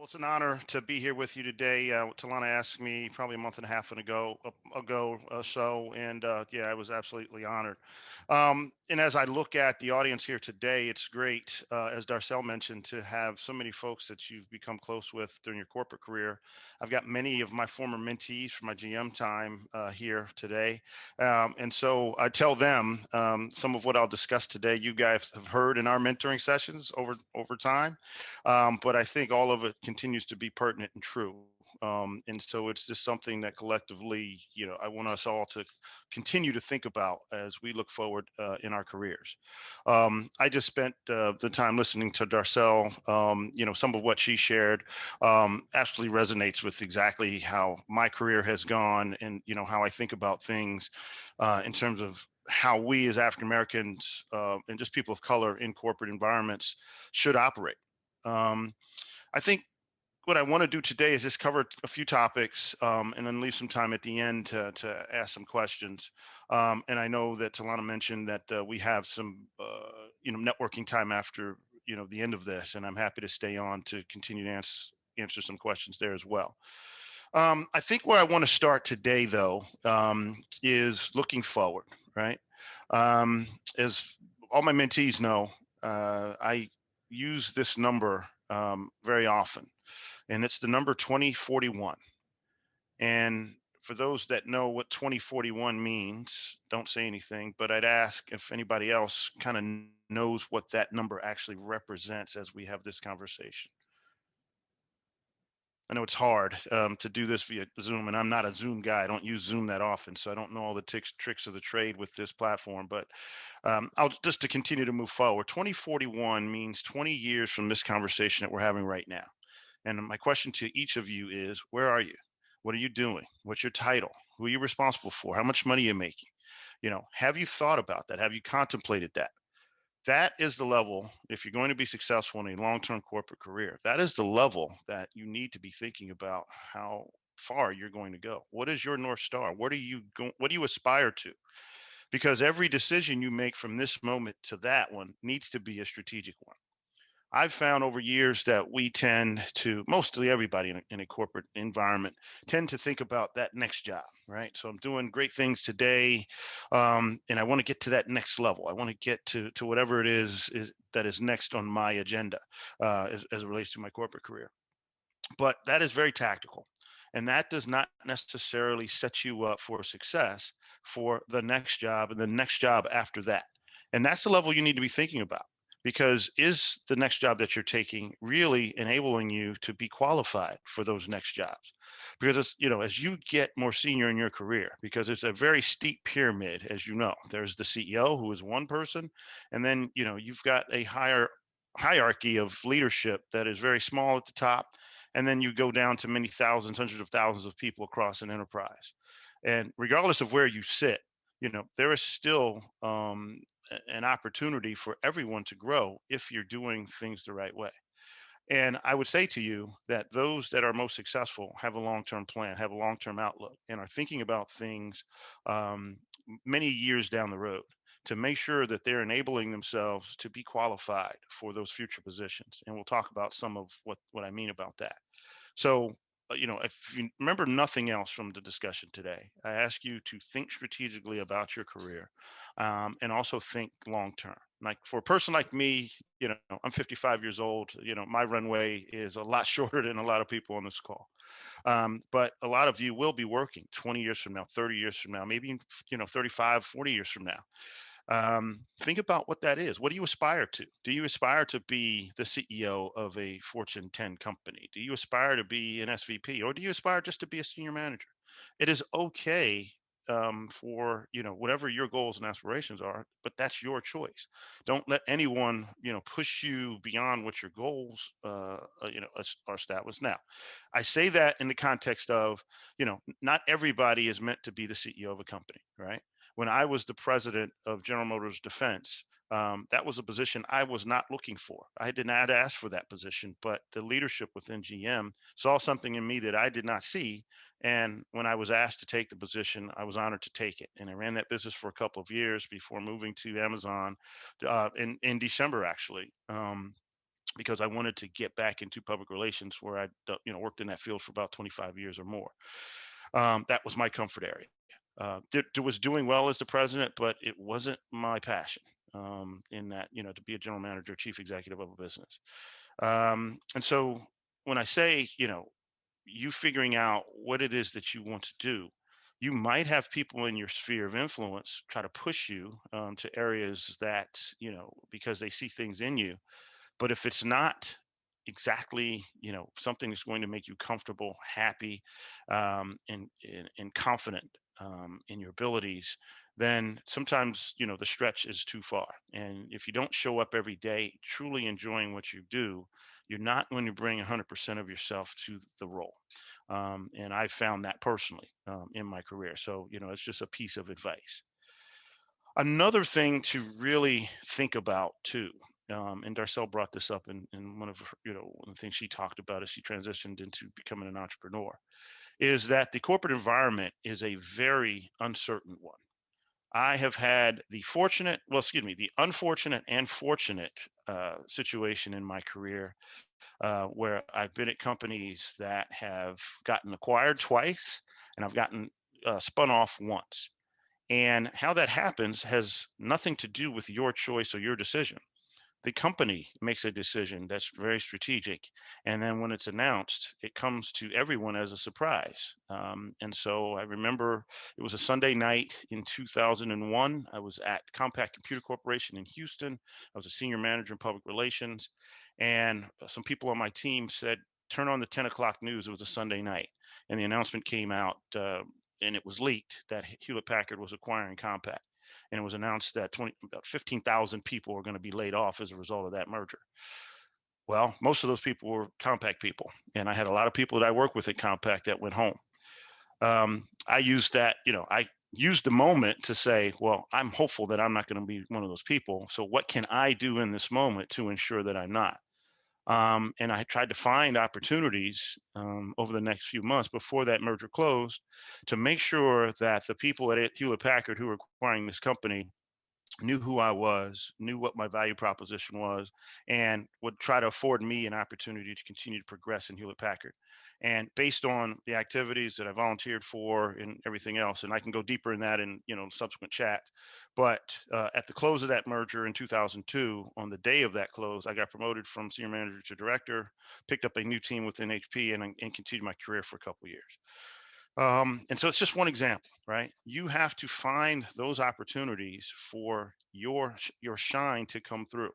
Well, it's an honor to be here with you today. Talana asked me probably a month and a half ago so, and yeah, I was absolutely honored. And as I look at the audience here today, it's great, as Darcel mentioned, to have so many folks that you've become close with during your corporate career. I've got many of my former mentees from my GM time here today, and so I tell them some of what I'll discuss today. You guys have heard in our mentoring sessions over time. But I think all of it continues to be pertinent and true. And so it's just something that collectively, I want us all to continue to think about as we look forward in our careers. I just spent the time listening to Darcel. Some of what she shared absolutely resonates with exactly how my career has gone, and how I think about things in terms of how we as African Americans and just people of color in corporate environments should operate. um, I think what I want to do today is just cover a few topics, and then leave some time at the end to ask some questions. And I know that Talana mentioned that we have some, networking time after, the end of this, and I'm happy to stay on to continue to answer some questions there as well. I think where I want to start today, though, is looking forward, right? Um, as all my mentees know, I use this number very often, and it's the number 2041. And for those that know what 2041 means, don't say anything, but I'd ask if anybody else kind of knows what that number actually represents as we have this conversation. I know it's hard to do this via Zoom, and I'm not a Zoom guy. I don't use Zoom that often, so I don't know all the tricks of the trade with this platform. But I'll just to continue to move forward. 2041 means 20 years from this conversation that we're having right now. And my question to each of you is, where are you? What are you doing? What's your title? Who are you responsible for? How much money are you making? Have you thought about that? Have you contemplated that? That is the level, if you're going to be successful in a long-term corporate career, that is the level that you need to be thinking about how far you're going to go. What is your North Star? What do you aspire to? Because every decision you make from this moment to that one needs to be a strategic one. I've found over years that we tend to, mostly everybody in a corporate environment, tend to think about that next job, right? So I'm doing great things today, and I want to get to that next level. I want to get to whatever it is that is next on my agenda as it relates to my corporate career. But that is very tactical, and that does not necessarily set you up for success for the next job and the next job after that. And that's the level you need to be thinking about, because is the next job that you're taking really enabling you to be qualified for those next jobs? Because as you get more senior in your career, because it's a very steep pyramid, as you know, there's the CEO, who is one person, and then you've got a higher hierarchy of leadership that is very small at the top, and then you go down to many thousands, hundreds of thousands of people across an enterprise. And regardless of where you sit, there is still an opportunity for everyone to grow if you're doing things the right way. And I would say to you that those that are most successful have a long-term plan, have a long-term outlook, and are thinking about things um, many years down the road to make sure that they're enabling themselves to be qualified for those future positions. And we'll talk about some of what I mean about that. So, if you remember nothing else from the discussion today, I ask you to think strategically about your career, and also think long term. Like for a person like me, I'm 55 years old. My runway is a lot shorter than a lot of people on this call. But a lot of you will be working 20 years from now, 30 years from now, maybe 35, 40 years from now. Think about what that is. What do you aspire to? Do you aspire to be the CEO of a Fortune 10 company? Do you aspire to be an SVP, or do you aspire just to be a senior manager? It is okay for whatever your goals and aspirations are, but that's your choice. Don't let anyone push you beyond what your goals are established. Now, I say that in the context of not everybody is meant to be the CEO of a company, right? When I was the president of General Motors Defense, that was a position I was not looking for. I did not ask for that position, but the leadership within GM saw something in me that I did not see. And when I was asked to take the position, I was honored to take it. And I ran that business for a couple of years before moving to Amazon in December, actually. because I wanted to get back into public relations where I, worked in that field for about 25 years or more. That was my comfort area. Was doing well as the president, but it wasn't my passion. In that, to be a general manager, chief executive of a business. And so when I say, you figuring out what it is that you want to do, you might have people in your sphere of influence try to push you to areas that, because they see things in you. But if it's not exactly, something that's going to make you comfortable, happy, and confident in your abilities, then sometimes, the stretch is too far. And if you don't show up every day truly enjoying what you do, you're not going to bring 100% of yourself to the role. And I found that personally in my career. So, it's just a piece of advice. Another thing to really think about too, and Darcel brought this up in one of her, one of the things she talked about as she transitioned into becoming an entrepreneur, is that the corporate environment is a very uncertain one. I have had the unfortunate and fortunate situation in my career where I've been at companies that have gotten acquired twice, and I've gotten spun off once. And how that happens has nothing to do with your choice or your decision. The company makes a decision that's very strategic. And then when it's announced, it comes to everyone as a surprise. And so I remember it was a Sunday night in 2001. I was at Compaq Computer Corporation in Houston. I was a senior manager in public relations. And some people on my team said, turn on the 10 o'clock news. It was a Sunday night. And the announcement came out, and it was leaked that Hewlett Packard was acquiring Compaq, and it was announced that about 15,000 people were going to be laid off as a result of that merger. Well, most of those people were Compaq people, and I had a lot of people that I work with at Compaq that went home. I used that, I used the moment to say, well, I'm hopeful that I'm not going to be one of those people. So what can I do in this moment to ensure that I'm not? And I tried to find opportunities over the next few months before that merger closed to make sure that the people at Hewlett Packard who were acquiring this company knew who I was, knew what my value proposition was, and would try to afford me an opportunity to continue to progress in Hewlett Packard. And based on the activities that I volunteered for and everything else, and I can go deeper in that in subsequent chat. But at the close of that merger in 2002, on the day of that close, I got promoted from senior manager to director, picked up a new team within HP, and continued my career for a couple of years. And so it's just one example, right? You have to find those opportunities for your shine to come through.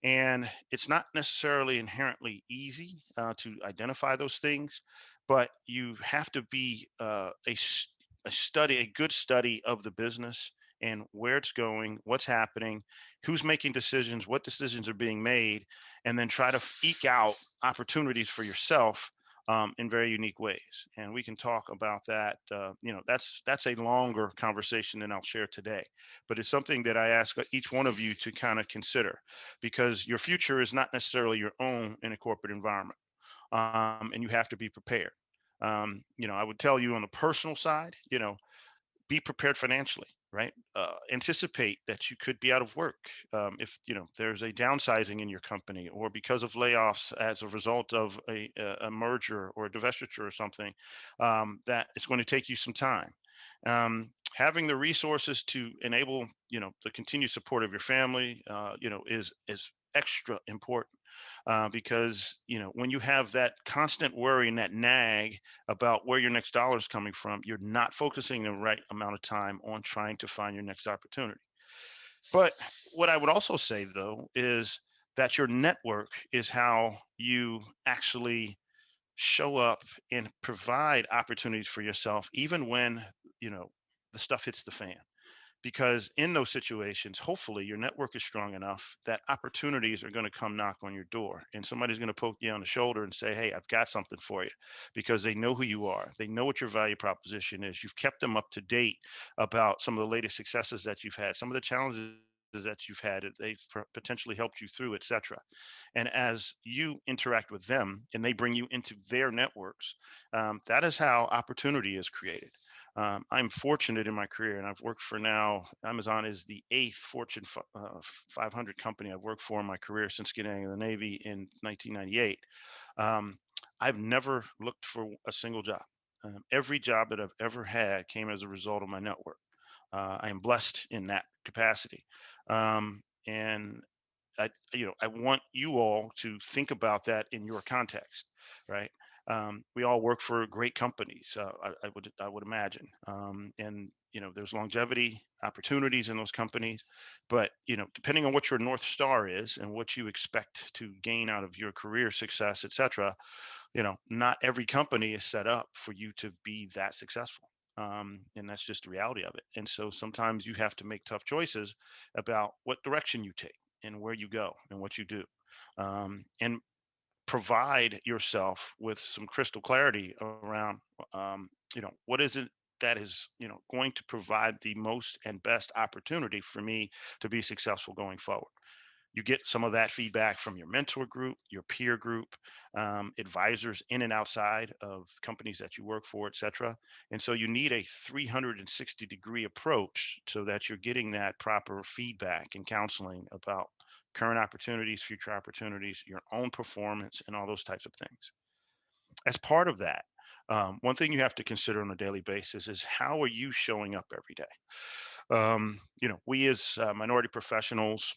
And it's not necessarily inherently easy to identify those things, but you have to be a good study of the business and where it's going, what's happening, who's making decisions, what decisions are being made, and then try to eke out opportunities for yourself in very unique ways. And we can talk about that. That's a longer conversation than I'll share today, but it's something that I ask each one of you to kind of consider, because your future is not necessarily your own in a corporate environment, and you have to be prepared. I would tell you on the personal side, be prepared financially, right? Anticipate that you could be out of work if there's a downsizing in your company, or because of layoffs as a result of a merger or a divestiture or something, that it's going to take you some time. Having the resources to enable the continued support of your family, is extra important, because when you have that constant worry and that nag about where your next dollar is coming from, you're not focusing the right amount of time on trying to find your next opportunity. But what I would also say, though, is that your network is how you actually show up and provide opportunities for yourself, even when the stuff hits the fan. Because in those situations, hopefully your network is strong enough that opportunities are going to come knock on your door, and somebody's going to poke you on the shoulder and say, hey, I've got something for you, because they know who you are. They know what your value proposition is. You've kept them up to date about some of the latest successes that you've had, some of the challenges that you've had, they've potentially helped you through, etc. And as you interact with them and they bring you into their networks, that is how opportunity is created. I'm fortunate in my career, and I've worked for now. Amazon is the eighth Fortune 500 company I've worked for in my career since getting out of the Navy in 1998. Um, I've never looked for a single job. Every job that I've ever had came as a result of my network. I am blessed in that capacity, and I want you all to think about that in your context, right? We all work for great companies. I would imagine, and there's longevity opportunities in those companies, but depending on what your North Star is and what you expect to gain out of your career success, etc. Not every company is set up for you to be that successful. And that's just the reality of it. And so sometimes you have to make tough choices about what direction you take and where you go and what you do. And provide yourself with some crystal clarity around, what is it that is, going to provide the most and best opportunity for me to be successful going forward. You get some of that feedback from your mentor group, your peer group, advisors in and outside of companies that you work for, et cetera. And so you need a 360-degree approach so that you're getting that proper feedback and counseling about current opportunities, future opportunities, your own performance, and all those types of things. As part of that, one thing you have to consider on a daily basis is how are you showing up every day? We as minority professionals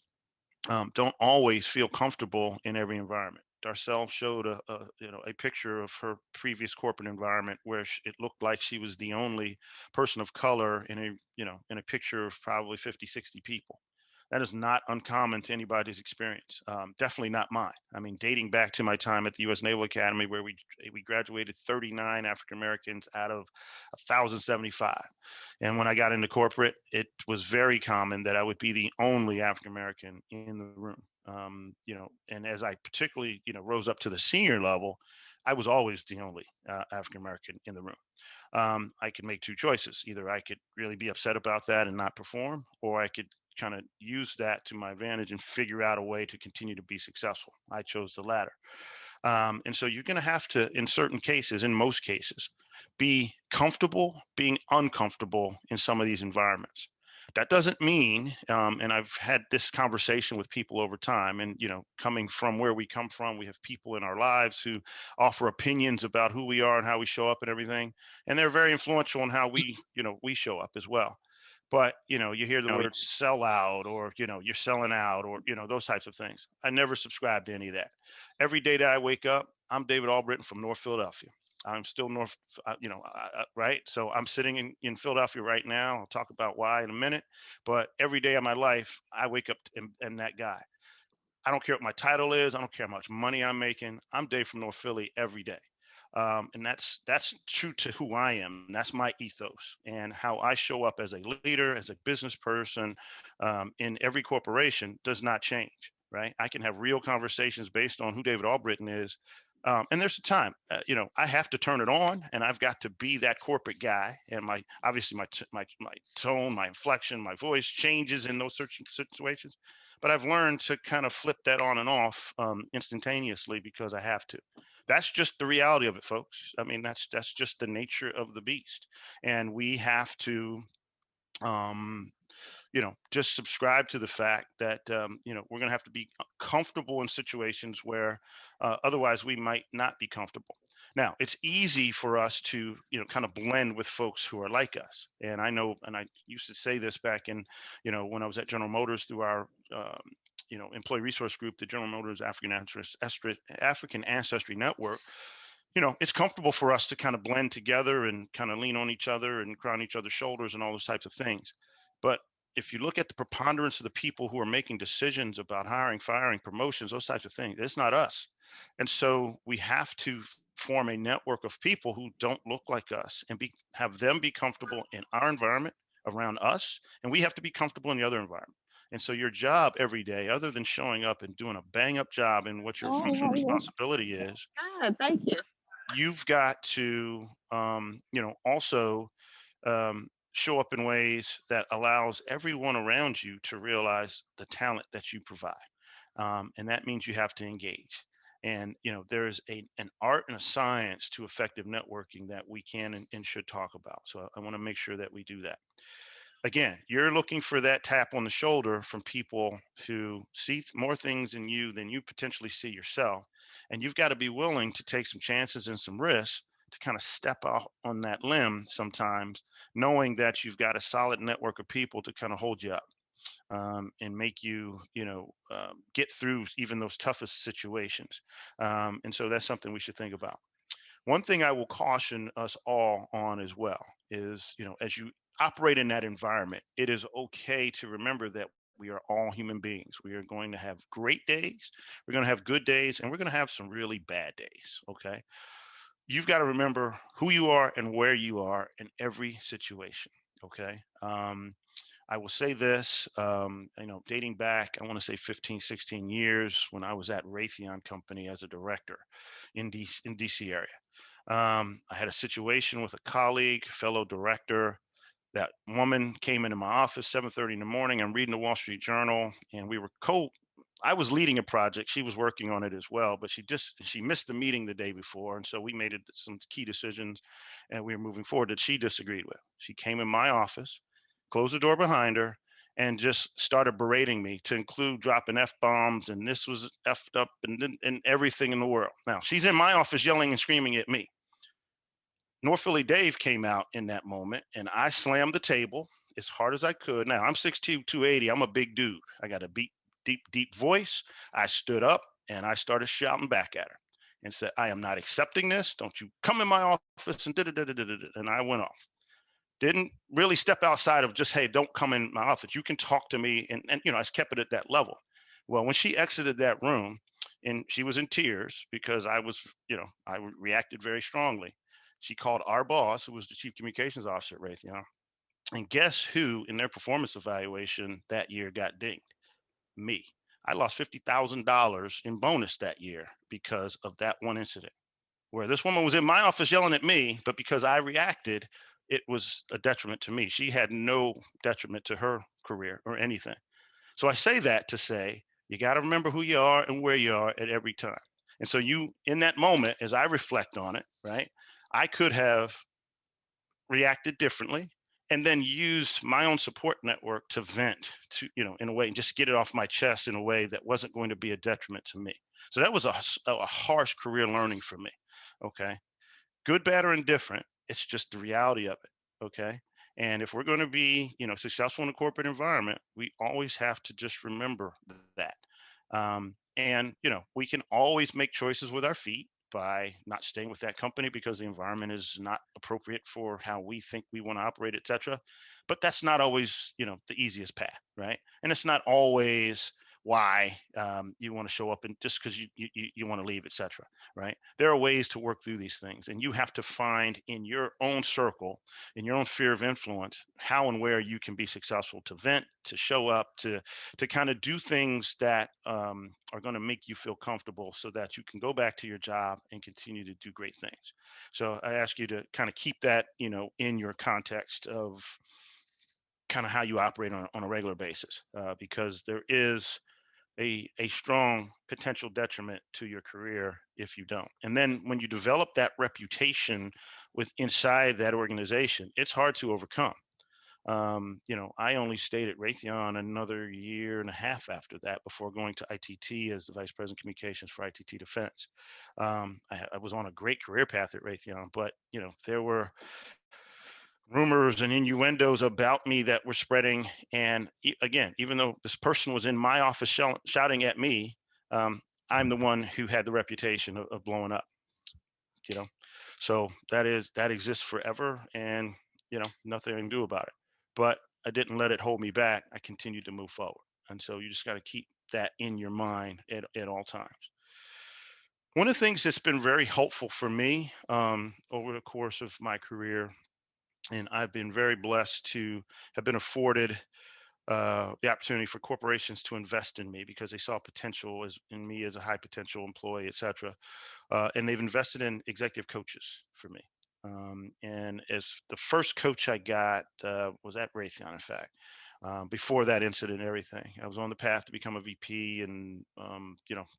don't always feel comfortable in every environment. Darcel showed a picture of her previous corporate environment where it looked like she was the only person of color in a picture of probably 50, 60 people. That is not uncommon to anybody's experience. Definitely not mine. I mean, dating back to my time at the U.S. Naval Academy, where we graduated 39 African Americans out of 1,075. And when I got into corporate, it was very common that I would be the only African American in the room. And as I particularly, rose up to the senior level, I was always the only African American in the room. I could make two choices. Either I could really be upset about that and not perform, or I could kind of use that to my advantage and figure out a way to continue to be successful. I chose the latter. And so you're going to have to, in certain cases, in most cases, be comfortable being uncomfortable in some of these environments. That doesn't mean, and I've had this conversation with people over time, and coming from where we come from, we have people in our lives who offer opinions about who we are and how we show up and everything, and they're very influential in how we show up as well. But you hear the word sell out, or you're selling out, or those types of things. I never subscribe to any of that. Every day that I wake up, I'm David Albritton from North Philadelphia. I'm still North, right? So I'm sitting in Philadelphia right now. I'll talk about why in a minute. But every day of my life, I wake up and that guy. I don't care what my title is. I don't care how much money I'm making. I'm Dave from North Philly every day. And that's true to who I am. That's my ethos and how I show up as a leader, as a business person, in every corporation does not change. Right? I can have real conversations based on who David Albritton is. And there's a time, I have to turn it on, and I've got to be that corporate guy. And obviously my tone, my inflection, my voice changes in those certain situations. But I've learned to kind of flip that on and off instantaneously because I have to. That's just the reality of it, folks. I mean, that's just the nature of the beast, and we have to um, just subscribe to the fact that we're going to have to be comfortable in situations where otherwise we might not be comfortable. Now, it's easy for us to kind of blend with folks who are like us, and I know, and I used to say this back in when I was at General Motors through our employee resource group, the General Motors African Ancestry Network. It's comfortable for us to kind of blend together and kind of lean on each other and cry on each other's shoulders and all those types of things. But if you look at the preponderance of the people who are making decisions about hiring, firing, promotions, those types of things, it's not us. And so we have to form a network of people who don't look like us and have them be comfortable in our environment around us, and we have to be comfortable in the other environment. And so your job every day, other than showing up and doing a bang up job in what your function responsibility is, Thank you. you've got to, also show up in ways that allows everyone around you to realize the talent that you provide. And that means you have to engage. And there is an art and a science to effective networking that we can and should talk about. So I want to make sure that we do that. Again, you're looking for that tap on the shoulder from people who see more things in you than you potentially see yourself. And you've got to be willing to take some chances and some risks to kind of step out on that limb sometimes, knowing that you've got a solid network of people to kind of hold you up, and make you, get through even those toughest situations. And so that's something we should think about. One thing I will caution us all on as well is, as you operate in that environment, it is okay to remember that we are all human beings. We are going to have great days, we're going to have good days, and we're going to have some really bad days. Okay. You've got to remember who you are and where you are in every situation. Okay. I will say this, dating back, I want to say 15, 16 years when I was at Raytheon Company as a director in DC area. I had a situation with a colleague, fellow director. That woman came into my office 7:30 in the morning. I'm reading the Wall Street Journal, and we were I was leading a project. She was working on it as well, but she missed the meeting the day before, and so we made some key decisions, and we were moving forward that she disagreed with. She came in my office, closed the door behind her, and just started berating me, to include dropping f bombs, and this was effed up, and everything in the world. Now she's in my office yelling and screaming at me. North Philly Dave came out in that moment, and I slammed the table as hard as I could. Now I'm 6'2", 280. I'm a big dude. I got a deep voice. I stood up and I started shouting back at her and said, "I am not accepting this. Don't you come in my office," and and I went off. Didn't really step outside of just, "Hey, don't come in my office. You can talk to me," and I kept it at that level. Well, when she exited that room, and she was in tears because I reacted very strongly. She called our boss, who was the chief communications officer at Raytheon, and guess who in their performance evaluation that year got dinged? Me. I lost $50,000 in bonus that year because of that one incident, where this woman was in my office yelling at me, but because I reacted, it was a detriment to me. She had no detriment to her career or anything. So I say that to say, you got to remember who you are and where you are at every time. And so in that moment, as I reflect on it, right, I could have reacted differently and then use my own support network to vent, to, in a way, and just get it off my chest in a way that wasn't going to be a detriment to me. So that was a harsh career learning for me. Okay. Good, bad, or indifferent. It's just the reality of it. Okay. And if we're going to be, successful in a corporate environment, we always have to just remember that. And we can always make choices with our feet by not staying with that company because the environment is not appropriate for how we think we want to operate, etc. But that's not always, the easiest path, right? And it's not always why you want to show up and just because you want to leave, etc. Right? There are ways to work through these things, and you have to find in your own circle, in your own sphere of influence, how and where you can be successful to vent, to show up, to kind of do things that are going to make you feel comfortable, so that you can go back to your job and continue to do great things. So I ask you to kind of keep that, in your context of kind of how you operate on a regular basis, because there is a strong potential detriment to your career if you don't. And then when you develop that reputation with inside that organization, it's hard to overcome. I only stayed at Raytheon another year and a half after that before going to ITT as the Vice President Communications for ITT Defense. I was on a great career path at Raytheon, but there were rumors and innuendos about me that were spreading. And again, even though this person was in my office shouting at me, I'm the one who had the reputation of blowing up. You know, so that exists forever, and nothing I can do about it. But I didn't let it hold me back. I continued to move forward, and so you just got to keep that in your mind at all times. One of the things that's been very helpful for me over the course of my career, and I've been very blessed to have been afforded the opportunity for corporations to invest in me because they saw potential in me as a high potential employee, et cetera. And they've invested in executive coaches for me. And as the first coach I got was at Raytheon, in fact. before that incident and everything. I was on the path to become a VP, and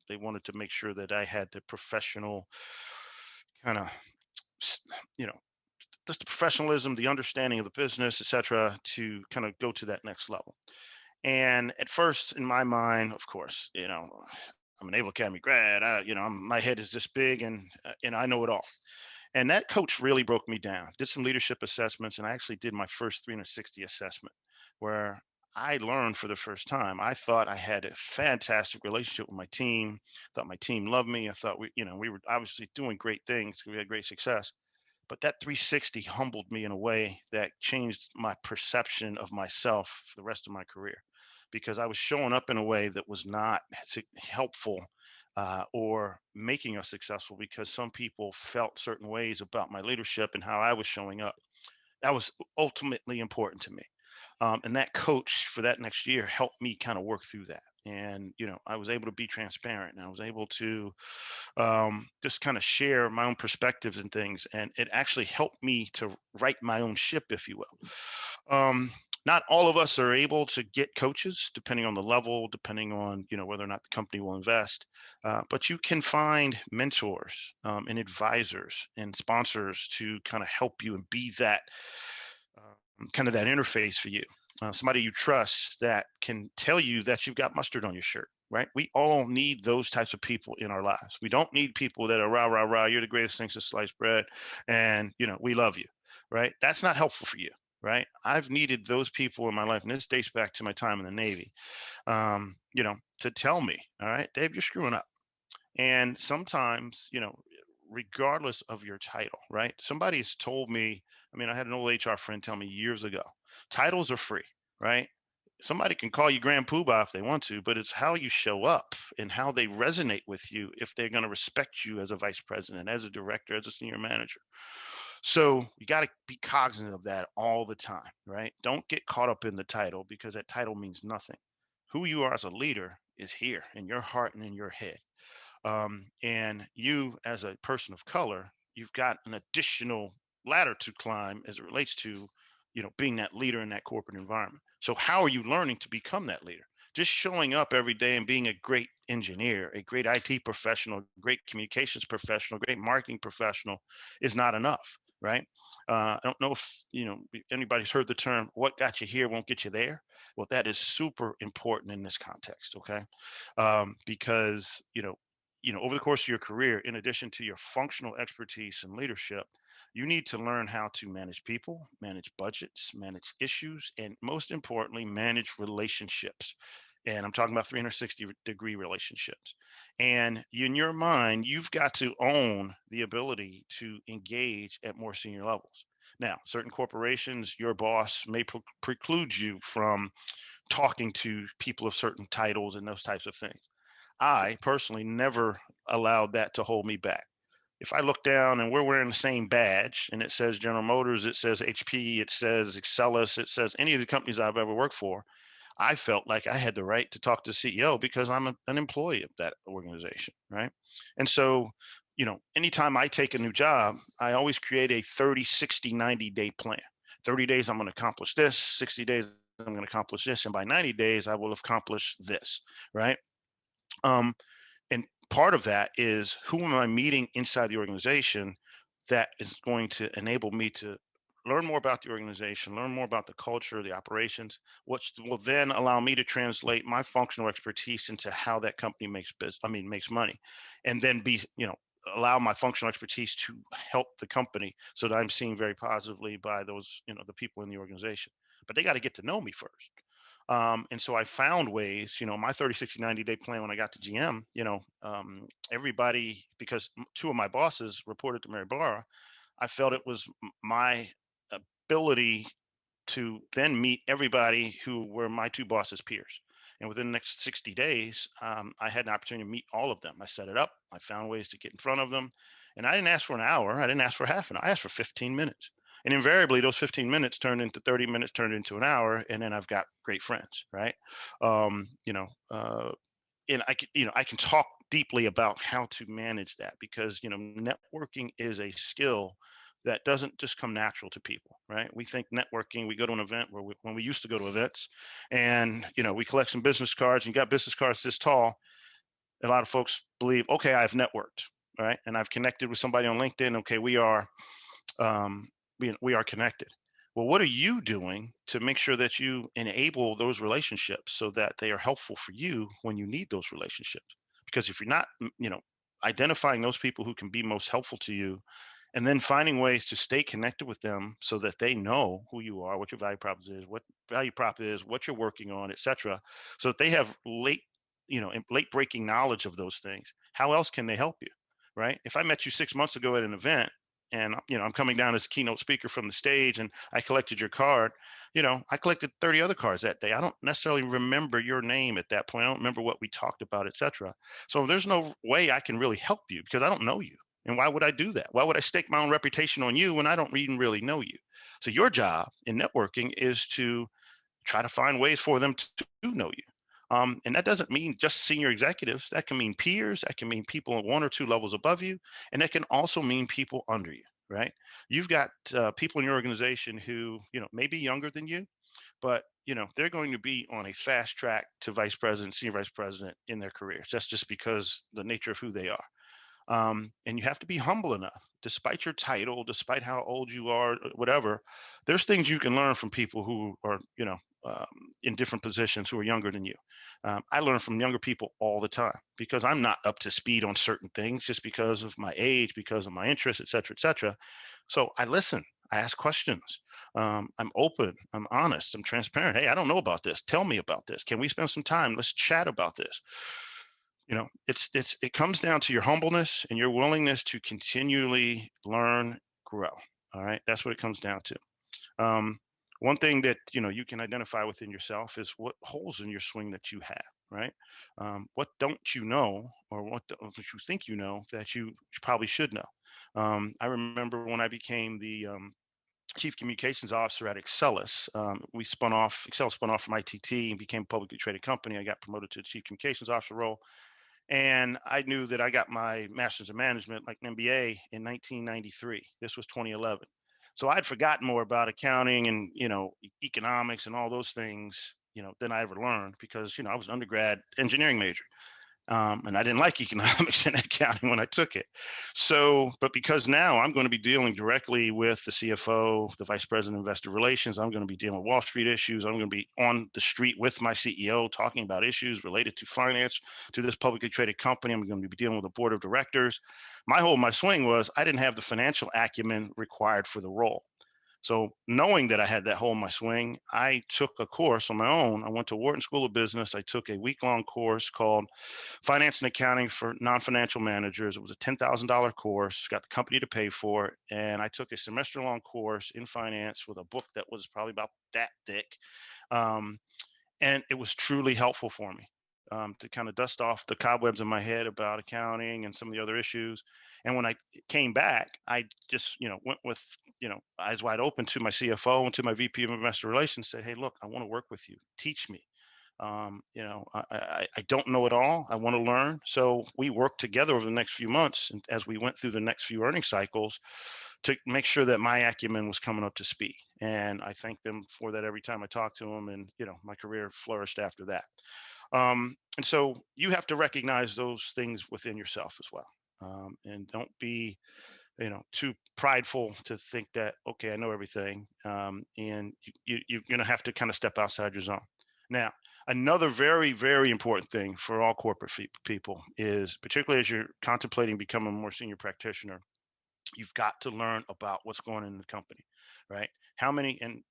they wanted to make sure that I had the professional kind of, you know, just the professionalism, the understanding of the business, et cetera, to kind of go to that next level. And at first, in my mind, of course, I'm an Naval Academy grad. My head is this big, and I know it all. And that coach really broke me down. Did some leadership assessments, and I actually did my first 360 assessment, where I learned for the first time. I thought I had a fantastic relationship with my team. Thought my team loved me. I thought we were obviously doing great things. We had great success. But that 360 humbled me in a way that changed my perception of myself for the rest of my career, because I was showing up in a way that was not helpful or making us successful, because some people felt certain ways about my leadership and how I was showing up. That was ultimately important to me. And that coach for that next year helped me kind of work through that. And, I was able to be transparent, and I was able to just kind of share my own perspectives and things. And it actually helped me to right my own ship, if you will. Not all of us are able to get coaches, depending on the level, depending on, whether or not the company will invest. But you can find mentors and advisors and sponsors to kind of help you and be that kind of that interface for you. Somebody you trust that can tell you that you've got mustard on your shirt, right? We all need those types of people in our lives. We don't need people that are rah, rah, rah, you're the greatest thing since sliced bread, and, we love you, right? That's not helpful for you, right? I've needed those people in my life, and this dates back to my time in the Navy, to tell me, all right, Dave, you're screwing up. And sometimes, regardless of your title, right? Somebody has told me, I had an old HR friend tell me years ago, titles are free, right? Somebody can call you Grand Poobah if they want to, but it's how you show up and how they resonate with you if they're going to respect you as a vice president, as a director, as a senior manager. So you got to be cognizant of that all the time, right? Don't get caught up in the title, because that title means nothing. Who you are as a leader is here in your heart and in your head. And you, as a person of color, you've got an additional ladder to climb as it relates to, being that leader in that corporate environment. So how are you learning to become that leader? Just showing up every day and being a great engineer, a great IT professional, great communications professional, great marketing professional is not enough, right? I don't know if anybody's heard the term "what got you here won't get you there." Well, that is super important in this context, okay? Because over the course of your career, in addition to your functional expertise and leadership, you need to learn how to manage people, manage budgets, manage issues, and most importantly, manage relationships. And I'm talking about 360-degree relationships. And in your mind, you've got to own the ability to engage at more senior levels. Now, certain corporations, your boss may preclude you from talking to people of certain titles and those types of things. I personally never allowed that to hold me back. If I look down and we're wearing the same badge and it says General Motors, it says HP, it says Excellus, it says any of the companies I've ever worked for, I felt like I had the right to talk to the CEO because I'm an employee of that organization, right? And so, anytime I take a new job, I always create a 30, 60, 90-day plan. 30 days, I'm going to accomplish this. 60 days, I'm going to accomplish this. And by 90 days, I will have accomplished this, right? Um, and part of that is, who am I meeting inside the organization that is going to enable me to learn more about the organization, learn more about the culture, the operations, which will then allow me to translate my functional expertise into how that company makes money, and then allow my functional expertise to help the company so that I'm seen very positively by those, the people in the organization. But they got to get to know me first. And so I found ways, my 30, 60, 90-day plan when I got to GM, everybody, because two of my bosses reported to Mary Barra, I felt it was my ability to then meet everybody who were my two bosses' peers. And within the next 60 days, I had an opportunity to meet all of them. I set it up. I found ways to get in front of them. And I didn't ask for an hour. I didn't ask for half an hour. I asked for 15 minutes. And invariably, those 15 minutes turned into 30 minutes, turned into an hour. And then I've got great friends, right? Um, you know, uh, and I can talk deeply about how to manage that, because, networking is a skill that doesn't just come natural to people, right? We think networking, we go to an event when we used to go to events and, we collect some business cards and you got business cards this tall. A lot of folks believe, okay, I've networked, right? And I've connected with somebody on LinkedIn. Okay, um, we are connected. Well, what are you doing to make sure that you enable those relationships so that they are helpful for you when you need those relationships? Because if you're not, identifying those people who can be most helpful to you, and then finding ways to stay connected with them so that they know who you are, what your value prop is, what you're working on, etc., so that they have late breaking knowledge of those things. How else can they help you, right? If I met you 6 months ago at an event and I'm coming down as a keynote speaker from the stage and I collected your card, I collected 30 other cards that day. I don't necessarily remember your name at that point. I don't remember what we talked about, etc. So there's no way I can really help you because I don't know you. And why would I do that? Why would I stake my own reputation on you when I don't even really know you? So your job in networking is to try to find ways for them to know you. And that doesn't mean just senior executives. That can mean peers. That can mean people 1 or 2 levels above you. And that can also mean people under you, right? You've got people in your organization who, may be younger than you, but, they're going to be on a fast track to vice president, senior vice president in their careers. That's just because the nature of who they are. And you have to be humble enough, despite your title, despite how old you are, whatever. There's things you can learn from people who are, um, in different positions who are younger than you. I learn from younger people all the time because I'm not up to speed on certain things just because of my age, because of my interests, et cetera, et cetera. So I listen. I ask questions. I'm open. I'm honest. I'm transparent. Hey, I don't know about this. Tell me about this. Can we spend some time? Let's chat about this. It comes down to your humbleness and your willingness to continually learn, grow. All right, that's what it comes down to. One thing that you can identify within yourself is what holes in your swing that you have, right? What don't you know, or what you think you know that you probably should know. I remember when I became the chief communications officer at Excelis. Excel spun off from ITT and became a publicly traded company. I got promoted to the chief communications officer role. And I knew that I got my master's in management, like an MBA, in 1993. This was 2011. So I'd forgotten more about accounting and, economics and all those things, than I ever learned because, I was an undergrad engineering major. And I didn't like economics and accounting when I took it. So, but because now I'm going to be dealing directly with the CFO, the vice president of investor relations, I'm going to be dealing with Wall Street issues. I'm going to be on the street with my CEO talking about issues related to finance, to this publicly traded company. I'm going to be dealing with a board of directors. My swing was I didn't have the financial acumen required for the role. So knowing that I had that hole in my swing, I took a course on my own. I went to Wharton School of Business. I took a week-long course called Finance and Accounting for Non-Financial Managers. It was a $10,000 course, got the company to pay for it. And I took a semester-long course in finance with a book that was probably about that thick. And it was truly helpful for me to kind of dust off the cobwebs in my head about accounting and some of the other issues. And when I came back, I just, went with, eyes wide open to my CFO and to my VP of Investor Relations, said, hey, look, I want to work with you. Teach me. I don't know it all. I want to learn. So we worked together over the next few months and as we went through the next few earnings cycles to make sure that my acumen was coming up to speed. And I thank them for that every time I talk to them. And, my career flourished after that. And so you have to recognize those things within yourself as well. And don't be, too prideful to think that, okay, I know everything. And you're going to have to kind of step outside your zone. Now, another very, very important thing for all corporate people is, particularly as you're contemplating becoming a more senior practitioner, you've got to learn about what's going on in the company, right? How many, and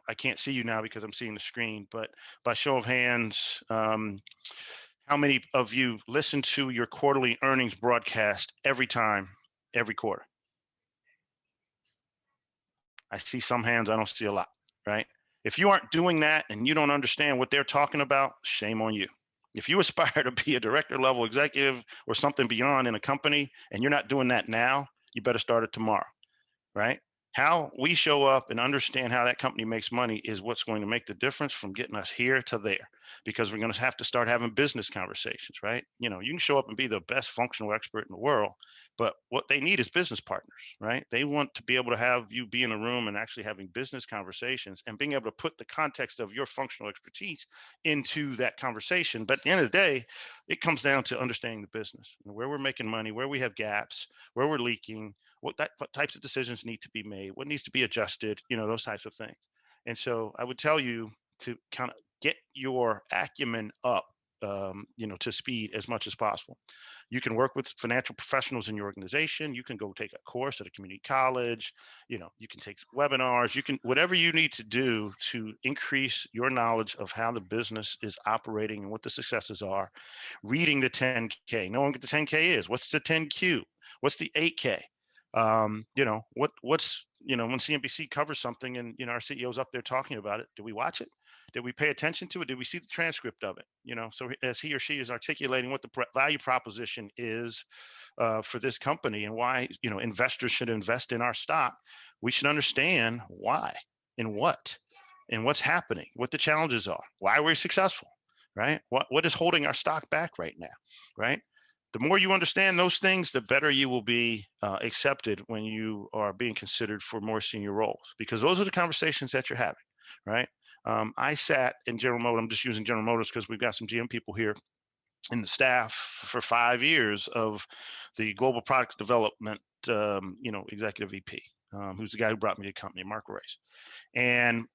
I can't see you now because I'm seeing the screen, but by show of hands, how many of you listen to your quarterly earnings broadcast every quarter? I see some hands, I don't see a lot, right? If you aren't doing that and you don't understand what they're talking about, shame on you. If you aspire to be a director level executive or something beyond in a company and you're not doing that now, you better start it tomorrow, right? How we show up and understand how that company makes money is what's going to make the difference from getting us here to there, because we're going to have to start having business conversations, right? You know, you can show up and be the best functional expert in the world, but what they need is business partners, right? They want to be able to have you be in a room and actually having business conversations and being able to put the context of your functional expertise into that conversation. But at the end of the day, it comes down to understanding the business, where we're making money, where we have gaps, where we're leaking, what types of decisions need to be made, what needs to be adjusted, you know, those types of things. And so I would tell you to kind of get your acumen up, you know, to speed as much as possible. You can work with financial professionals in your organization. You can go take a course at a community college. You know, you can take webinars. You can, whatever you need to do to increase your knowledge of how the business is operating and what the successes are. Reading the 10K, knowing what the 10K is. What's the 10Q? What's the 8K? You know, what's, you know, when CNBC covers something and, you know, our CEO's up there talking about it, do we watch it? Did we pay attention to it? Did we see the transcript of it? You know, so as he or she is articulating what the value proposition is for this company and why, you know, investors should invest in our stock, we should understand why and what's happening, what the challenges are, why we're successful, right? What is holding our stock back right now, right? The more you understand those things, the better you will be accepted when you are being considered for more senior roles, because those are the conversations that you're having, right? I sat in General Motors. I'm just using General Motors because we've got some GM people here in the staff for 5 years of the global product development, you know, executive VP, who's the guy who brought me to the company, Mark Race. And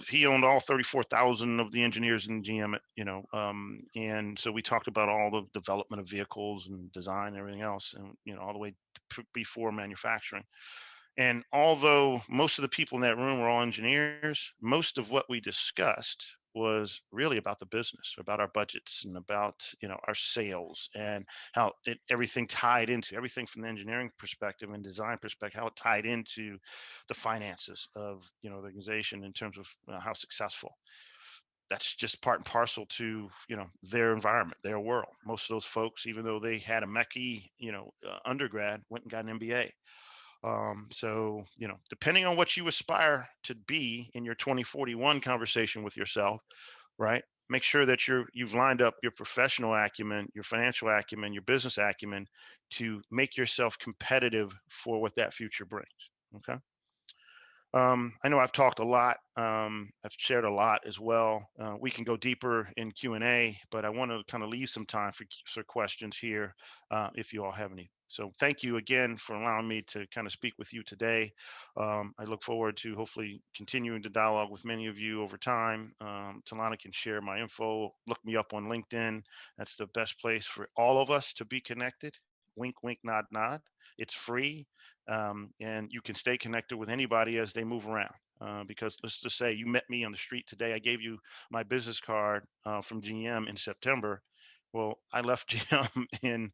he owned all 34,000 of the engineers in GM, you know, and so we talked about all the development of vehicles and design and everything else, and, you know, all the way before manufacturing. And although most of the people in that room were all engineers, most of what we discussed was really about the business, about our budgets and about, you know, our sales and how everything tied into everything from the engineering perspective and design perspective, how it tied into the finances of, you know, the organization in terms of how successful. That's just part and parcel to, you know, their environment, their world. Most of those folks, even though they had a Mechie, you know, undergrad, went and got an MBA. So, you know, depending on what you aspire to be in your 2041 conversation with yourself, right? Make sure that you've lined up your professional acumen, your financial acumen, your business acumen to make yourself competitive for what that future brings. Okay. I know I've talked a lot. I've shared a lot as well. We can go deeper in Q&A, but I want to kind of leave some time for questions here if you all have any. So thank you again for allowing me to kind of speak with you today. I look forward to hopefully continuing the dialogue with many of you over time. Talana can share my info. Look me up on LinkedIn. That's the best place for all of us to be connected. Wink, wink, nod, nod. It's free. And you can stay connected with anybody as they move around. Because let's just say you met me on the street today. I gave you my business card from GM in September. Well, I left GM in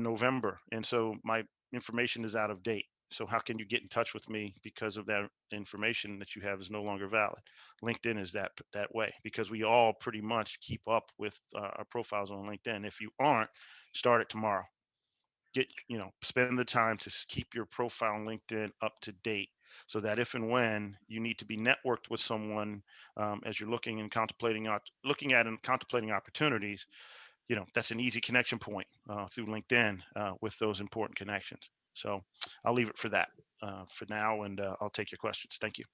November, and so my information is out of date. So how can you get in touch with me because of that information that you have is no longer valid? LinkedIn is that way, because we all pretty much keep up with our profiles on LinkedIn. If you aren't, start it tomorrow. Spend the time to keep your profile on LinkedIn up to date, so that if and when you need to be networked with someone as you're looking and contemplating opportunities, that's an easy connection point through LinkedIn with those important connections. So I'll leave it for that for now, and I'll take your questions. Thank you.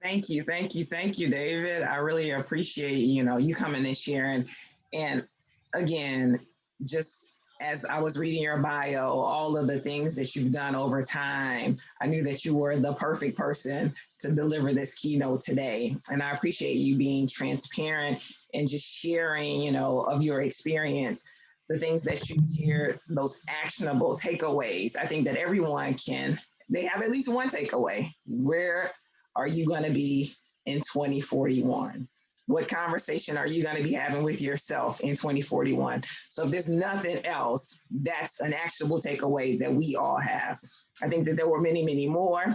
Thank you, David. I really appreciate, you coming and sharing. And again, just as I was reading your bio, all of the things that you've done over time, I knew that you were the perfect person to deliver this keynote today. And I appreciate you being transparent and just sharing, of your experience, the things that you hear, those actionable takeaways. I think that everyone they have at least one takeaway. Where are you going to be in 2041? What conversation are you going to be having with yourself in 2041? So if there's nothing else, that's an actionable takeaway that we all have. I think that there were many, many more.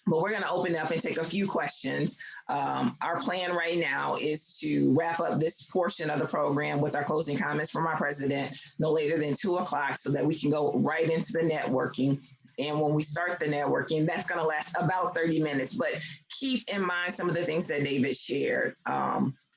but we're going to open up and take a few questions. Our plan right now is to wrap up this portion of the program with our closing comments from our president no later than 2 o'clock so that we can go right into the networking. And when we start the networking, that's going to last about 30 minutes. But keep in mind some of the things that David shared.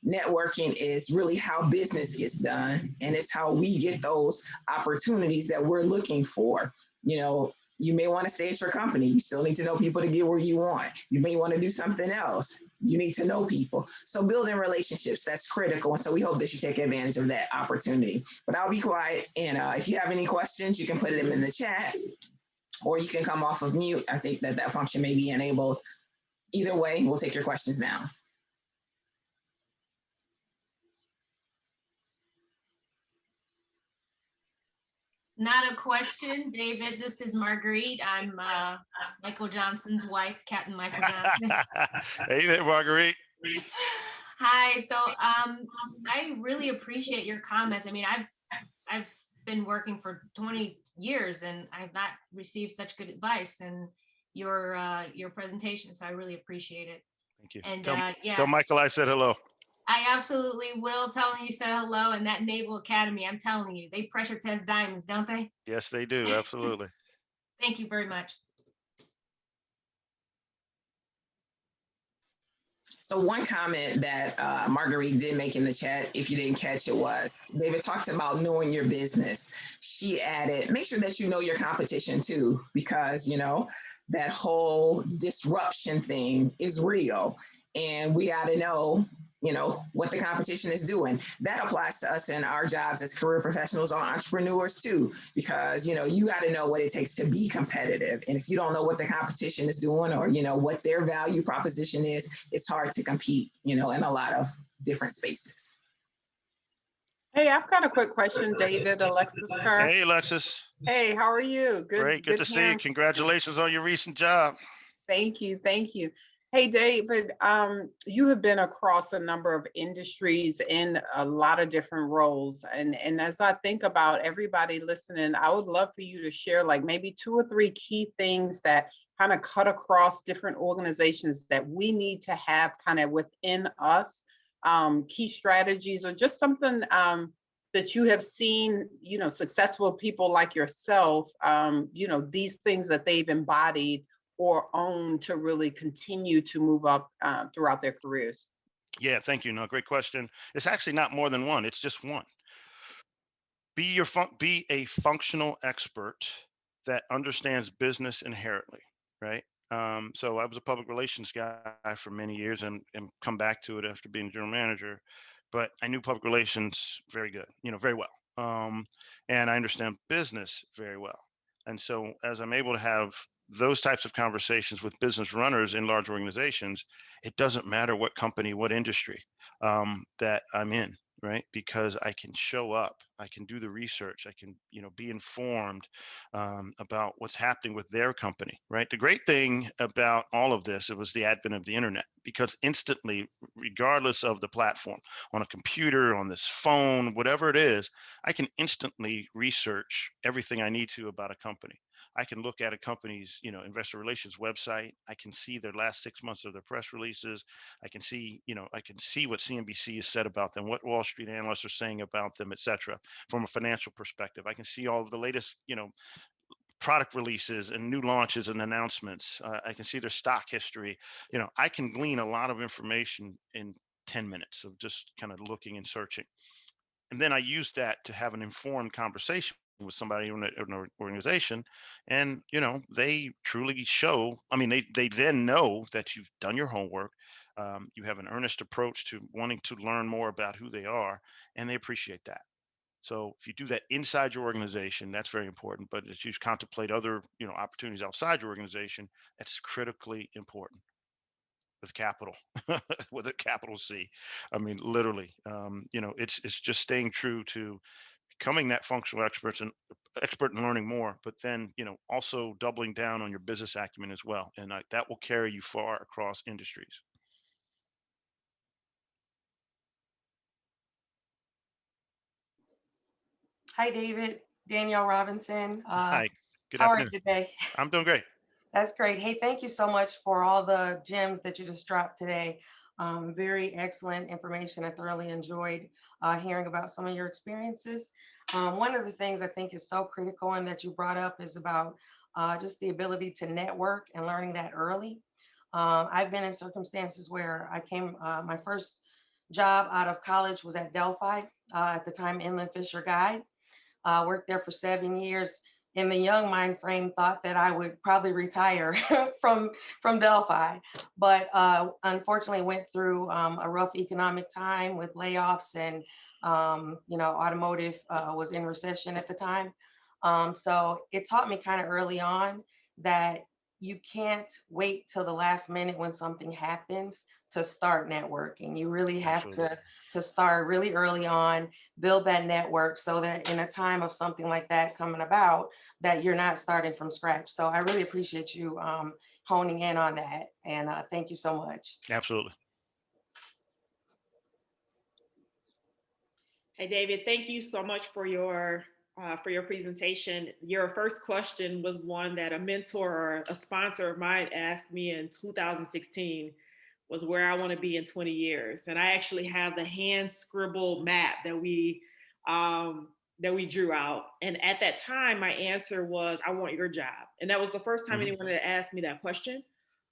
Networking is really how business gets done, and it's how we get those opportunities that we're looking for. You know, you may want to stay at your company. You still need to know people to get where you want. You may want to do something else. You need to know people. So building relationships, that's critical. And so we hope that you take advantage of that opportunity. But I'll be quiet. And if you have any questions, you can put them in the chat or you can come off of mute. I think that that function may be enabled. Either way, we'll take your questions now. Not a question, David. This is Marguerite. I'm Michael Johnson's wife, Captain Michael Johnson. Hey there, Marguerite. Hi. So I really appreciate your comments. I mean, I've been working for 20 years and I've not received such good advice and your presentation. So I really appreciate it. Thank you. And tell Michael I said hello. I absolutely will tell him you said hello. And that Naval Academy, I'm telling you, they pressure test diamonds, don't they? Yes, they do. Absolutely. Thank you very much. So one comment that Marguerite did make in the chat, if you didn't catch it, was David talked about knowing your business. She added, make sure that you know your competition too, because, you know, that whole disruption thing is real. And we got to know, you know, what the competition is doing. That applies to us in our jobs as career professionals or entrepreneurs too, because, you know, you got to know what it takes to be competitive. And if you don't know what the competition is doing or, you know, what their value proposition is, it's hard to compete, you know, in a lot of different spaces. Hey, I've got a quick question, David. Alexis Kerr. Hey, Alexis. Hey, how are you? Great. Good to see you. Congratulations on your recent job. Thank you. Thank you. Hey, David, you have been across a number of industries in a lot of different roles. And as I think about everybody listening, I would love for you to share like maybe 2 or 3 key things that kind of cut across different organizations that we need to have kind of within us, key strategies or just something that you have seen, you know, successful people like yourself, you know, these things that they've embodied or own to really continue to move up throughout their careers? Yeah, thank you. No, great question. It's actually not more than one. It's just one. Be a functional expert that understands business inherently, right? So I was a public relations guy for many years and come back to it after being general manager, but I knew public relations very good, you know, very well. And I understand business very well. And so as I'm able to have those types of conversations with business runners in large organizations, it doesn't matter what company, what industry that I'm in, right? Because I can show up, I can do the research, I can, you know, be informed about what's happening with their company, right? The great thing about all of this, it was the advent of the internet, because instantly, regardless of the platform, on a computer, on this phone, whatever it is, I can instantly research everything I need to about a company. I can look at a company's, you know, investor relations website. I can see their last 6 months of their press releases. I can see, you know, I can see what CNBC has said about them, what Wall Street analysts are saying about them, et cetera, from a financial perspective. I can see all of the latest, you know, product releases and new launches and announcements. I can see their stock history. You know, I can glean a lot of information in 10 minutes of just kind of looking and searching. And then I use that to have an informed conversation with somebody in an organization, and you know, they truly show, I mean, they then know that you've done your homework, you have an earnest approach to wanting to learn more about who they are, and they appreciate that. So if you do that inside your organization, that's very important, but as you contemplate other, you know, opportunities outside your organization, that's critically important, with capital, with a capital C. I mean, literally, you know, it's just staying true to becoming that functional expert in learning more, but then, you know, also doubling down on your business acumen as well, and that will carry you far across industries. Hi, David. Danielle Robinson. Hi. Good How are you afternoon. today? I'm doing great. That's great. Hey, thank you so much for all the gems that you just dropped today. Very excellent information. I thoroughly enjoyed hearing about some of your experiences. One of the things I think is so critical and that you brought up is about just the ability to network and learning that early. I've been in circumstances where my first job out of college was at Delphi, at the time Inland Fisher Guide. Worked there for 7 years. In the young mind frame, thought that I would probably retire from Delphi, but unfortunately went through a rough economic time with layoffs, and automotive was in recession at the time. So it taught me kind of early on that you can't wait till the last minute when something happens to start networking. You really have Absolutely. to start really early on, build that network so that in a time of something like that coming about, that you're not starting from scratch. So I really appreciate you honing in on that. And thank you so much. Absolutely. Hey, David, thank you so much for your presentation. Your first question was one that a mentor or a sponsor of mine asked me in 2016, was where I want to be in 20 years. And I actually have the hand scribbled map that we drew out. And at that time, my answer was, I want your job. And that was the first time anyone had asked me that question.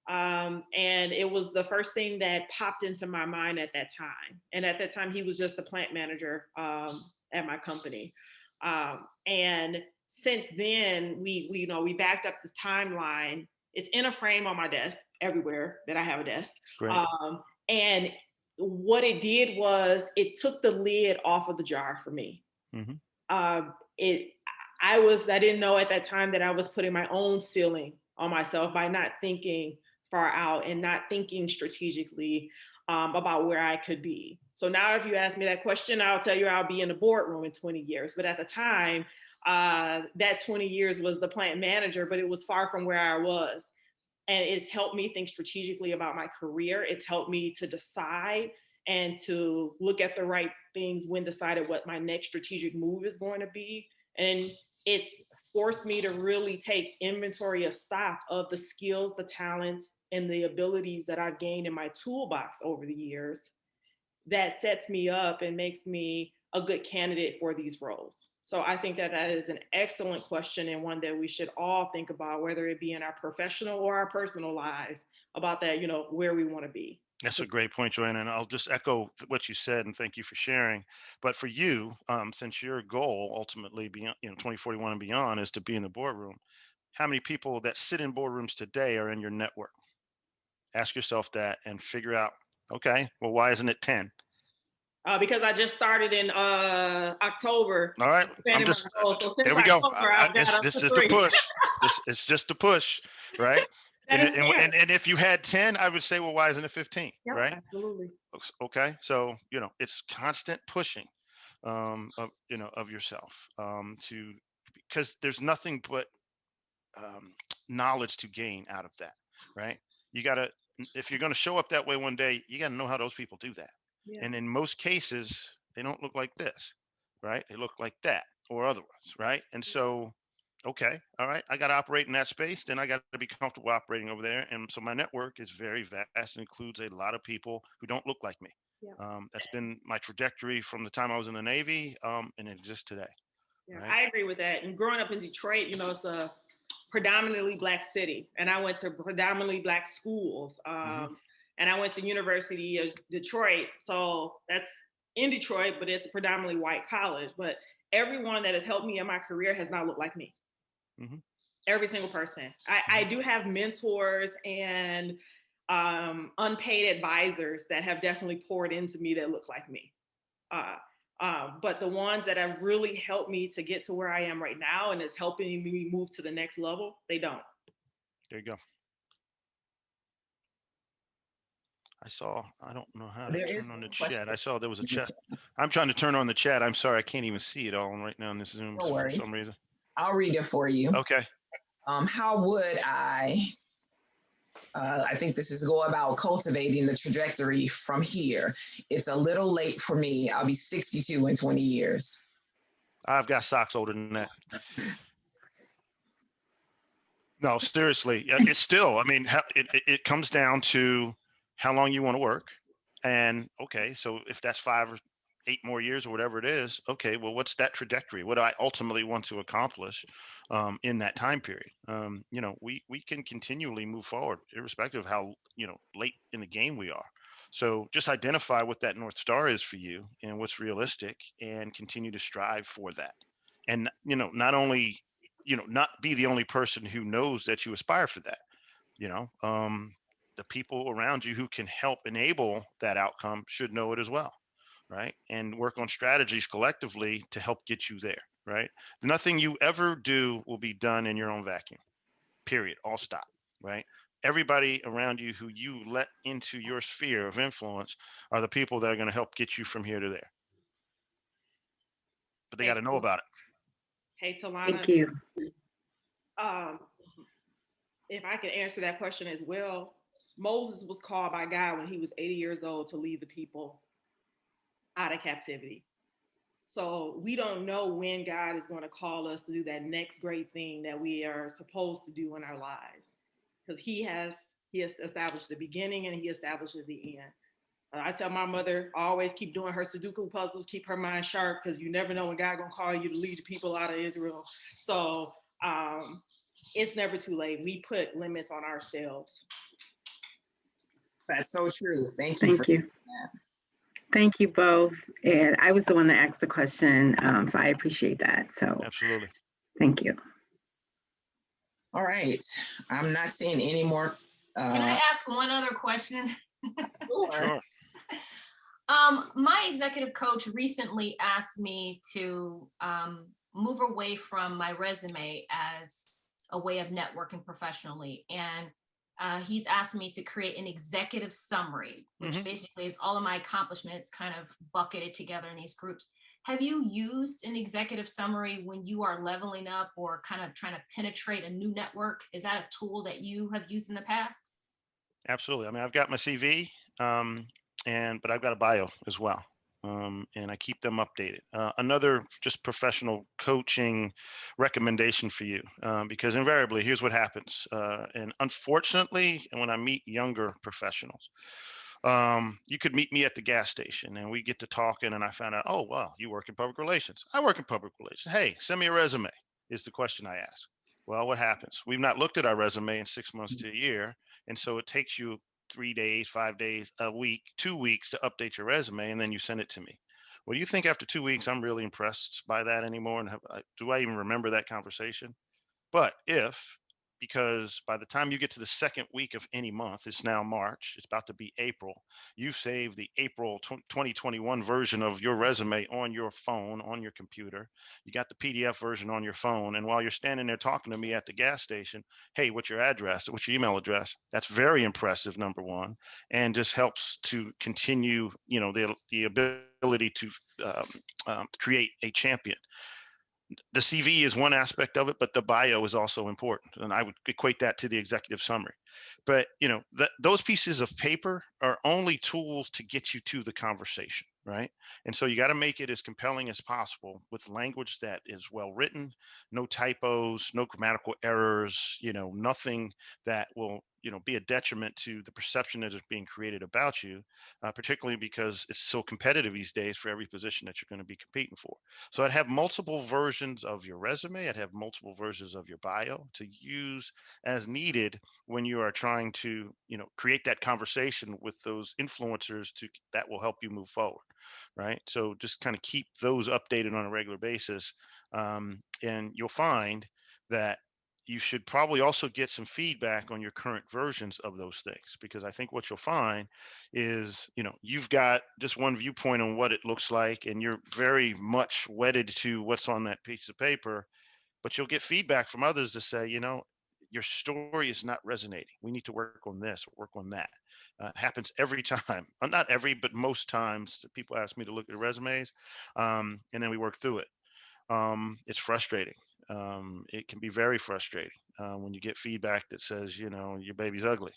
And it was the first thing that popped into my mind at that time. And at that time, he was just the plant manager at my company. And since then, we backed up this timeline. It's in a frame on my desk everywhere that I have a desk. Great. And what it did was it took the lid off of the jar for me. Mm-hmm. I didn't know at that time that I was putting my own ceiling on myself by not thinking far out and not thinking strategically about where I could be. So now if you ask me that question, I'll tell you I'll be in the boardroom in 20 years. But at the time, that 20 years was the plant manager, but it was far from where I was. And it's helped me think strategically about my career. It's helped me to decide and to look at the right things when decided what my next strategic move is going to be. And it's forced me to really take inventory of stock of the skills, the talents, and the abilities that I've gained in my toolbox over the years that sets me up and makes me a good candidate for these roles. So I think that that is an excellent question, and one that we should all think about, whether it be in our professional or our personal lives, about that, where we want to be. That's a great point, Joanna, and I'll just echo what you said, and thank you for sharing. But for you, since your goal ultimately, beyond 2041 and beyond, is to be in the boardroom, how many people that sit in boardrooms today are in your network? Ask yourself that and figure out, okay, well, why isn't it 10? Because I just started in October. All right, there we go. This is the push. This is just the push, right? And if you had 10, I would say, well, why isn't it 15? Yep, right? Absolutely. Okay, so it's constant pushing of yourself because there's nothing but knowledge to gain out of that, right? If you're gonna show up that way one day, you gotta know how those people do that. Yeah. And in most cases, they don't look like this, right? They look like that or otherwise, right? And so, okay, all right, I got to operate in that space. Then I got to be comfortable operating over there. And so my network is very vast and includes a lot of people who don't look like me. Yeah. That's been my trajectory from the time I was in the Navy, and it exists today. Yeah, right? I agree with that. And growing up in Detroit, it's a predominantly Black city, and I went to predominantly Black schools. And I went to University of Detroit. So that's in Detroit, but it's a predominantly white college. But everyone that has helped me in my career has not looked like me. Every single person. I do have mentors and unpaid advisors that have definitely poured into me that look like me. But the ones that have really helped me to get to where I am right now and is helping me move to the next level, they don't. There you go. I don't know how to turn on the chat. I saw there was a chat. I'm trying to turn on the chat. I'm sorry, I can't even see it all right now in this Zoom for some reason. I'll read it for you. Okay. How would I think this is go about cultivating the trajectory from here. It's a little late for me. I'll be 62 in 20 years. I've got socks older than that. No, seriously, it's still, I mean, it comes down to how long you want to work. And okay, so if that's 5 or 8 more years or whatever it is, okay, well, what's that trajectory? What do I ultimately want to accomplish in that time period? We can continually move forward, irrespective of how, late in the game we are. So just identify what that North Star is for you and what's realistic, and continue to strive for that. And, not only, not be the only person who knows that you aspire for that. you know um, the people around you who can help enable that outcome should know it as well, right? And work on strategies collectively to help get you there, right? Nothing you ever do will be done in your own vacuum, period, all stop, right? Everybody around you who you let into your sphere of influence are the people that are going to help get you from here to there, but they got Hey, to know about it. hey, Thank Talana. you. Um, if I can answer that question as well, Moses was called by God when he was 80 years old to lead the people out of captivity. So we don't know when God is going to call us to do that next great thing that we are supposed to do in our lives, because he has established the beginning and he establishes the end. I tell my mother, always keep doing her Sudoku puzzles, keep her mind sharp, because you never know when God gonna call you to lead the people out of Israel. So it's never too late. We put limits on ourselves. That's so true. Thank you for Thank you. that. Thank you both. And I was the one that asked the question, so I appreciate that. So Absolutely. thank you. All right. I'm not seeing any more. Can I ask one other question? Sure. My executive coach recently asked me to move away from my resume as a way of networking professionally. And he's asked me to create an executive summary, which basically is all of my accomplishments kind of bucketed together in these groups. Have you used an executive summary when you are leveling up or kind of trying to penetrate a new network? Is that a tool that you have used in the past? Absolutely. I mean, I've got my CV, but I've got a bio as well, and I keep them updated. Another just professional coaching recommendation for you, because invariably, here's what happens, and unfortunately, when I meet younger professionals, you could meet me at the gas station, and we get to talking, and I found out, oh, wow, you work in public relations. I work in public relations. Hey, send me a resume, is the question I ask. Well, what happens? We've not looked at our resume in 6 months to a year. And so it takes you 3 days, 5 days, a week, 2 weeks to update your resume, and then you send it to me. Well, do you think after 2 weeks I'm really impressed by that anymore? And do I even remember that conversation? But because by the time you get to the second week of any month, it's now March, it's about to be April, you've saved the April 2021 version of your resume on your phone, on your computer. You got the PDF version on your phone. And while you're standing there talking to me at the gas station, hey, what's your address? What's your email address? That's very impressive, number one, and just helps to continue, the ability to create a champion. The CV is one aspect of it, but the bio is also important. And I would equate that to the executive summary. But, those pieces of paper are only tools to get you to the conversation, right? And so you got to make it as compelling as possible with language that is well written, no typos, no grammatical errors, nothing that will, be a detriment to the perception that is being created about you, particularly because it's so competitive these days for every position that you're going to be competing for. So I'd have multiple versions of your resume. I'd have multiple versions of your bio to use as needed when you are trying to, create that conversation with those influencers that will help you move forward, right? So just kind of keep those updated on a regular basis, and you'll find that you should probably also get some feedback on your current versions of those things, because I think what you'll find is, you've got just one viewpoint on what it looks like, and you're very much wedded to what's on that piece of paper. But you'll get feedback from others to say, your story is not resonating. We need to work on this, work on that. Happens every time. Not every, but most times that people ask me to look at resumes, and then we work through it. It's frustrating. It can be very frustrating when you get feedback that says, your baby's ugly.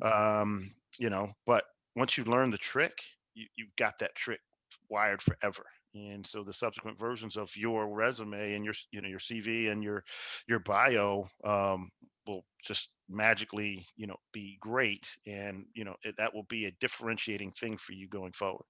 But once you learn the trick, you've got that trick wired forever. And so the subsequent versions of your resume and your, you know, your CV and your bio will just magically, you know, be great. And, you know, that will be a differentiating thing for you going forward.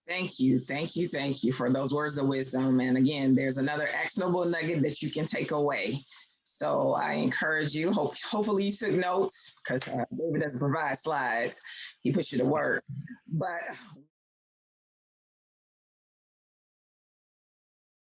Thank you, thank you, thank you for those words of wisdom. And again, there's another actionable nugget that you can take away. So I encourage you, hopefully you took notes, because David doesn't provide slides. He puts you to work. But